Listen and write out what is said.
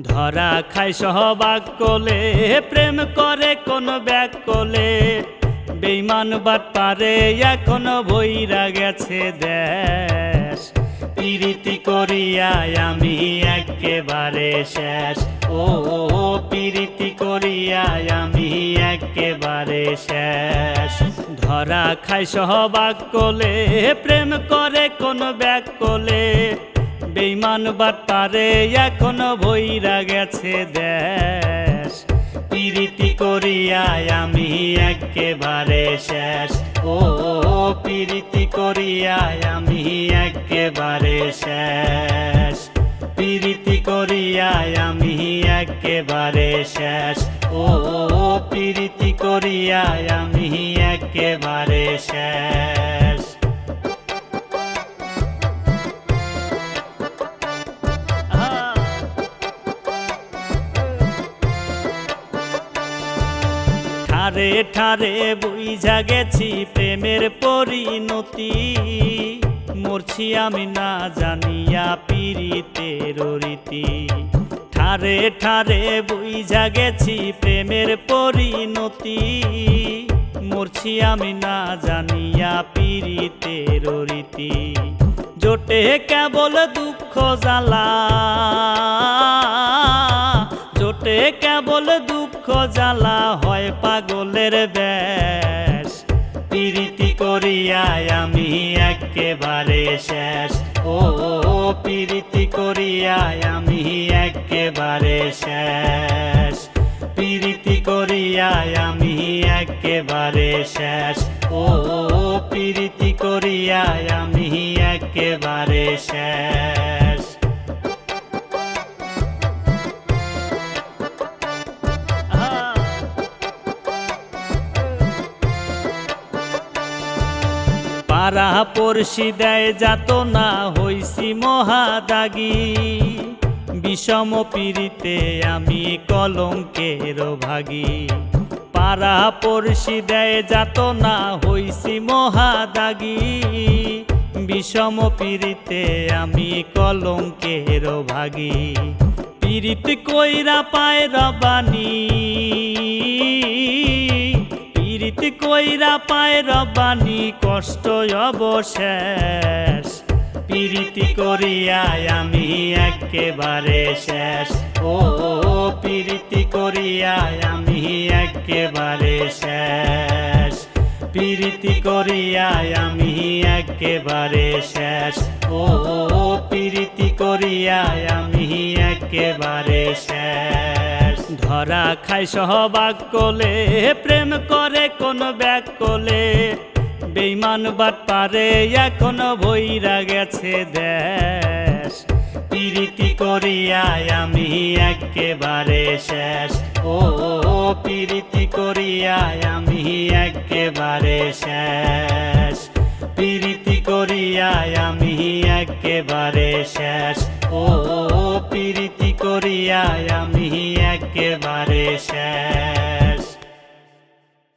ধরা খায় সহবাগ কোলে, প্রেম করে কোন ব্যাগ কোলে। বেইমান বাট পারে এখনো ভইরা গেছে দেশ। পিরিতি করিয়া আমি একেবারে শেষ। ও পিরিতি করিয়া আমি একেবারে শেষ। ধরা খায় সহবাগ কোলে, প্রেম করে কোন ব্যাগ কোলে। বেইমান বাট পারে এখনো ভইরা গেছে দেশ। পিরিতি করিয়া আমি একেবারে শেষ। ও পিরিতি করিয়া আমি একেবারে শেষ। পিরিতি করিয়া আমি একেবারে শেষ। ও পিরিতি করিয়া আমি একেবারে শেষ। ঠারে ঠারে বুঝা গেছি প্রেমের পরিণতি। মরছি আমি না জানিয়া পীড়িতের রীতি। ঠারে ঠারে বুঝা গেছি প্রেমের পরিণতি। মরছি আমি না জানিয়া পীড়িতের রীতি। জোটে কেবল দুঃখ জ্বালা, জোটে কেবল দুঃখ জ্বালা, হয় পাগলের বেশ। পিরিতি করিয়া আমি একেবারে শেষ। ও পিরিতি করিয়া আমি একেবারে শেষ। পিরিতি করিয়া আমি একেবারে শেষ। ও পিরিতি করিয়া আমি একেবারে শেষ। পাড়া পড়শি দেয় যাতনা, হইছি মহাদাগী। বিষম পীড়িতে আমি কলঙ্কের ভাগী। পাড়া পড়শি দেয় যাতনা, হইছি মহাদাগী। বিষম পীড়িতে আমি কলঙ্কের ভাগী। পীড়িত কইরা পায় রবানি, পীড়িত কইরা পায় রবানি, কষ্ট অবশেষ। পীড়িতি করিয়া আমি একেবারে শেষ। ও পীড়িতি করিয়া আমি একেবারে শেষ। পীড়িতি করিয়া আমি একেবারে শেষ। ও পীড়িতি করিয়া আমি একেবারে শেষ। ধরা খায় সহবাগ কোলে, প্রেম করে কোন ব্যাগ কোলে। বেইমান বাট পারে এখনো ভইরা গেছে দেশ। পিরিতি করিয়া আমি একেবারে শেষ। ও পিরিতি করিয়া আমি একেবারে শেষ। পিরিতি করিয়া আমি একেবারে শেষ। ও পিরিতি করিয়া আমি একেবারে শেষ।